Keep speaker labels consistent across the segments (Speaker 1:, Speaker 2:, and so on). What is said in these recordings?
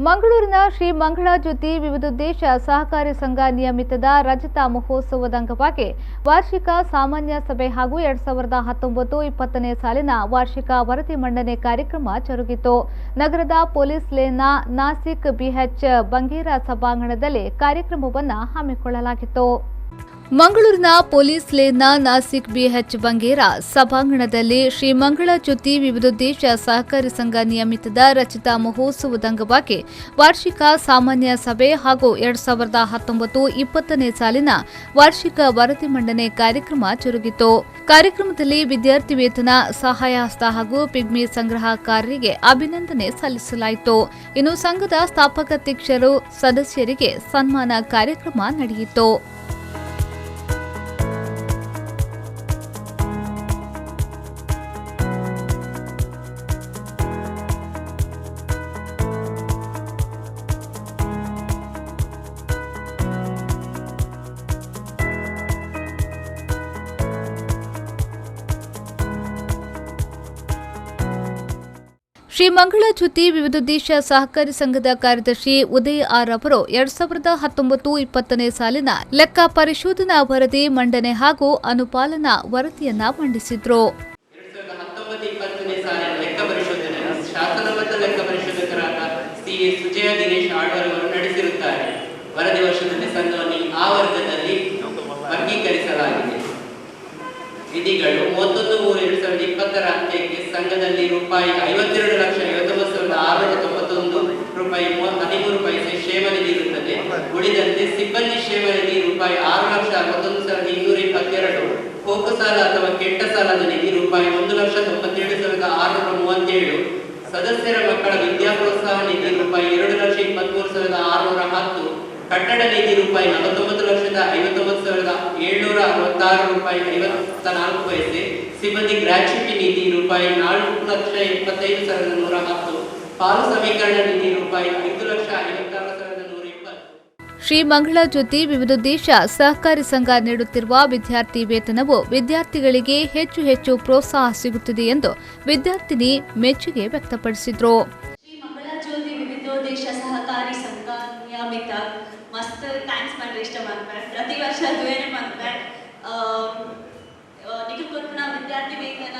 Speaker 1: ಮಂಗಳೂರಿನ ಶ್ರೀ ಮಂಗಳ ಜ್ಯೋತಿ ವಿವಿಧೋದ್ದೇಶ ಸಹಕಾರಿ ಸಂಘ ನಿಯಮಿತದ ರಜತ ಮಹೋತ್ಸವದ ಅಂಗವಾಗಿ ವಾರ್ಷಿಕ ಸಾಮಾನ್ಯ ಸಭೆ ಹಾಗೂ 2019-20ನೇ ಸಾಲಿನ ವಾರ್ಷಿಕ ವರದಿ ಮಂಡನೆ ಕಾರ್ಯಕ್ರಮ ಜರುಗಿತು. ನಗರದ ಪೊಲೀಸ್ ಲೇನ್ನ ನಾಸಿಕ್ ಬಿಎಚ್ ಬಂಗೇರಾ ಸಭಾಂಗಣದಲ್ಲಿ ಕಾರ್ಯಕ್ರಮವನ್ನು ಹಮ್ಮಿಕೊಳ್ಳಲಾಗಿತ್ತು. ಮಂಗಳೂರಿನ ಪೊಲೀಸ್ ಲೇನ್ನ ನಾಸಿಕ್ ಬಿಎಚ್ ಬಂಗೇರಾ ಸಭಾಂಗಣದಲ್ಲಿ ಶ್ರೀ ಮಂಗಳ ಜ್ಯೋತಿ ವಿವಿಧೋದ್ದೇಶ ಸಹಕಾರಿ ಸಂಘ ನಿಯಮಿತದ ರಜತ ಮಹೋತ್ಸವದ ಅಂಗವಾಗಿ ವಾರ್ಷಿಕ ಸಾಮಾನ್ಯ ಸಭೆ ಹಾಗೂ 2019-20ನೇ ಸಾಲಿನ ವಾರ್ಷಿಕ ವರದಿ ಮಂಡನೆ ಕಾರ್ಯಕ್ರಮ ಜರುಗಿತು. ಕಾರ್ಯಕ್ರಮದಲ್ಲಿ ವಿದ್ಯಾರ್ಥಿ ವೇತನ, ಸಹಾಯ ಹಸ್ತ ಹಾಗೂ ಪಿಗ್ಮಿ ಸಂಗ್ರಹಕಾರರಿಗೆ ಅಭಿನಂದನೆ ಸಲ್ಲಿಸಲಾಯಿತು. ಇನ್ನು ಸಂಘದ ಸ್ಥಾಪಕಾಧ್ಯಕ್ಷರು, ಸದಸ್ಯರಿಗೆ ಸನ್ಮಾನ ಕಾರ್ಯಕ್ರಮ ನಡೆಯಿತು. ಶ್ರೀ ಮಂಗಳ ಜ್ಯೋತಿ ವಿವಿಧೋದ್ದೇಶ ಸಹಕಾರಿ ಸಂಘದ ಕಾರ್ಯದರ್ಶಿ ಉದಯ್ ಆರ್ ಅವರು 2019-20ನೇ ಸಾಲಿನ ಲೆಕ್ಕ ಪರಿಶೋಧನಾ ವರದಿ ಮಂಡನೆ ಹಾಗೂ ಅನುಪಾಲನಾ ವರದಿಯನ್ನ ಮಂಡಿಸಿದ್ರು.
Speaker 2: 2019-20ನೇ ಸಾಲಿನ ಲೆಕ್ಕ ಪರಿಶೋಧನೆ ಶಾಸನಬದ್ಧ ಲೆಕ್ಕ ಪರಿಶೋಧಕರಾದ ಸಿ.ಎ. ಸುಜಯ ದಿನೇಶ್ ಆಳ್ವಾರ್ ಅವರು ನಡೆಸಿರುತ್ತಾರೆ. ವರದಿ ವರ್ಷದಲ್ಲಿ ಸಂಘವನ್ನು ಆ ವರ್ಗದಲ್ಲಿ ವರ್ಗೀಕರಿಸಲಾಗಿದೆ. ವಿಧಿಗಳು 31/3/2020 ಅಂತ್ಯಕ್ಕೆ ಸಂಘದಲ್ಲಿ ರೂಪಾಯಿ 52,59,691 ರೂಪಾಯಿ 13 ಪೈಸೆ ಕ್ಷೇಮ ನಿಧಿ ಇರುತ್ತದೆ. ಉಳಿದಂತೆ ಸಿಬ್ಬಂದಿ ಕ್ಷೇಮ ನಿಧಿ ರೂಪಾಯಿ 6,61,222, ಕೋಕು ಸಾಲ ಅಥವಾ ಕೆಟ್ಟ ಸಾಲದ ನಿಧಿ ರೂಪಾಯಿ 1,97,637, ಸದಸ್ಯರ ಮಕ್ಕಳ ವಿದ್ಯಾ ಪ್ರೋತ್ಸಾಹ ನಿಧಿ ರೂಪಾಯಿ 2,23,610, ಕಟ್ಟಡ ನಿಧಿ ರೂಪಾಯಿ 49,59,766 ರೂಪಾಯಿ 54 ಪೈಸೆ, ಸಿಬ್ಬಂದಿ ಗ್ರಾಚ್ಯುಟಿ ನಿಧಿ ರೂಪಾಯಿ 4,75,110, ಪಾಲು ಸಮೀಕರಣ ನಿಧಿ ರೂಪಾಯಿ 5,56,120.
Speaker 1: ಶ್ರೀ ಮಂಗಳ ಜ್ಯೋತಿ ವಿವಿಧೋದ್ದೇಶ ಸಹಕಾರಿ ಸಂಘ ನೀಡುತ್ತಿರುವ ವಿದ್ಯಾರ್ಥಿ ವೇತನವು ವಿದ್ಯಾರ್ಥಿಗಳಿಗೆ ಹೆಚ್ಚು ಪ್ರೋತ್ಸಾಹ ಸಿಗುತ್ತಿದೆ ಎಂದು ವಿದ್ಯಾರ್ಥಿನಿ ಮೆಚ್ಚುಗೆ ವ್ಯಕ್ತಪಡಿಸಿದರು.
Speaker 3: ಶ್ರೀ ಮಂಗಳ ಜ್ಯೋತಿ ವಿವಿಧೋದ್ದೇಶ ಸಹಕಾರಿ ಸಂಘ ನಿಯಮಿತ ಮಸ್ತ್ ಥ್ಯಾಂಕ್ಸ್ ಮಾಡ್ರೆ ಇಷ್ಟ ಮಾಡ್ತಾರೆ. ಪ್ರತಿ ವರ್ಷ ಅದುವೇನೆ ಮಾಡ್ತಾರೆ. ನಿಖಿಲ್ ಕೊರ್ಪುನ ವಿದ್ಯಾರ್ಥಿ ವೇತನ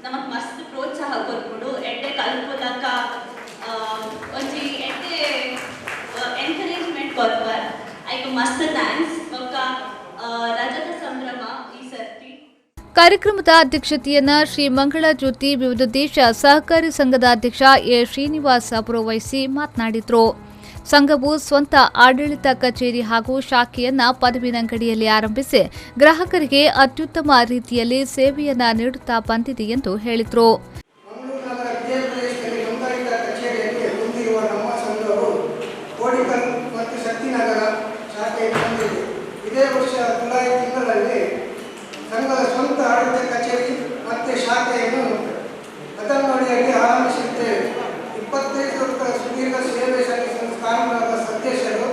Speaker 3: ನಮಕ್ ಮಸ್ತ್ ಪ್ರೋತ್ಸಾಹ ಕೊರ್ಪುಡು ಎಡ್ಡೆ ಕಲ್ಪುದಕ ಒಂಜಿ ಎಡ್ಡೆ ಎನ್ಕರೇಜ್ಮೆಂಟ್ ಕೊರ್ಪರ್ ಐಕ್ ಮಸ್ತ್ ಥ್ಯಾಂಕ್ಸ್. ಬೊಕ್ಕ ರಜತ ಸಂಭ್ರಮ ಈ ಸರ್ತಿ
Speaker 1: ಕಾರ್ಯಕ್ರಮದ ಅಧ್ಯಕ್ಷತೆಯನ್ನ ಶ್ರೀ ಮಂಗಳ ಜ್ಯೋತಿ ವಿವಿಧೋದ್ದೇಶ ಸಹಕಾರಿ ಸಂಘದ ಅಧ್ಯಕ್ಷ ಎ. ಶ್ರೀನಿವಾಸ್ ಅವರು ವಹಿಸಿ ಮಾತನಾಡಿದರು. ಸಂಘವು ಸ್ವಂತ ಆಡಳಿತ ಕಚೇರಿ ಹಾಗೂ ಶಾಖೆಯನ್ನ ಪದವಿನಂಗಡಿಯಲ್ಲಿ ಆರಂಭಿಸಿ ಗ್ರಾಹಕರಿಗೆ ಅತ್ಯುತ್ತಮ ರೀತಿಯಲ್ಲಿ ಸೇವೆಯನ್ನ ನೀಡುತ್ತಾ ಬಂದಿದೆ ಎಂದು ಹೇಳಿದರು.
Speaker 4: ಇದೇ ವರ್ಷ ಜುಲೈ ತಿಂಗಳಲ್ಲಿ ಸಂಘದ ಸ್ವಂತ ಆಡಳಿತ ಕಚೇರಿ ಮತ್ತು ಶಾಖೆಯನ್ನು ಪದವಿನಂಗಡಿಯಲ್ಲಿ ಆರಂಭಿಸಿದ್ದೇವೆ. 25 ವರ್ಷಗಳ ಸುದೀರ್ಘ ಸೇವೆ ಸಲ್ಲಿಸಿದ ಸ್ಥಾನಮಾನದ ಸದಸ್ಯರು,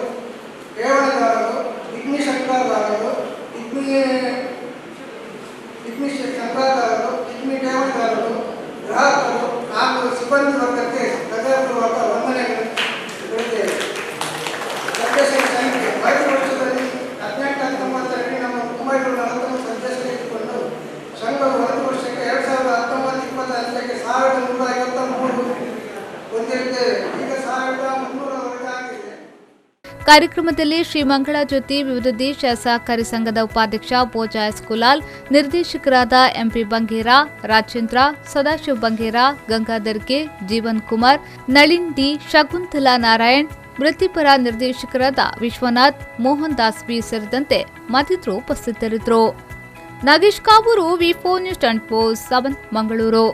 Speaker 4: ಠೇವಣಿದಾರರು, ಪಿಗ್ಮಿ ಸಂಗ್ರಹದಾರರು, ಪಿಗ್ಮಿ ಸಂಗ್ರಹದಾರರು, ಪಿಗ್ಮಿ ಠೇವಣಿದಾರರು, ಗ್ರಾಹಕರು ಹಾಗೂ ಸಿಬ್ಬಂದಿ ವರ್ಗಕ್ಕೆ ಹೃದಯಪೂರ್ವಕ ವಂದನೆಗಳಿವೆ. ಸದಸ್ಯರ ಸಂಖ್ಯೆ 5 ವರ್ಷದಲ್ಲಿ 18-19ರಲ್ಲಿ ನಮ್ಮ 940 ಸದಸ್ಯರು ಇಟ್ಟುಕೊಂಡು ಸಂಘವು 1 ವರ್ಷಕ್ಕೆ 2019-20 ಅಂತ್ಯಕ್ಕೆ 1,153
Speaker 1: ಕಾರ್ಯಕ್ರಮದಲ್ಲಿ ಶ್ರೀ ಮಂಗಳ ಜ್ಯೋತಿ ವಿವಿಧೋದ್ದೇಶ ಸಹಕಾರಿ ಸಂಘದ ಉಪಾಧ್ಯಕ್ಷ ಬೋಜಾ ಎಸ್ ಕುಲಾಲ್, ನಿರ್ದೇಶಕರಾದ MP Bangera, Rajendra, Sadashiva Bangera, Gangadhar K, Jeevan Kumar, Nalin D, Shakuntala Narayan, ವೃತ್ತಿಪರ ನಿರ್ದೇಶಕರಾದ ವಿಶ್ವನಾಥ್, ಮೋಹನ್ ದಾಸ್ ಬಿ ಸೇರಿದಂತೆ ಮತ್ತಿತರರು ಉಪಸ್ಥಿತರಿದ್ದರು. ನಾಗೇಶ್ ಕಾವೂರು, ವಿ4 ನ್ಯೂಸ್ 24/7 ಮಂಗಳೂರು.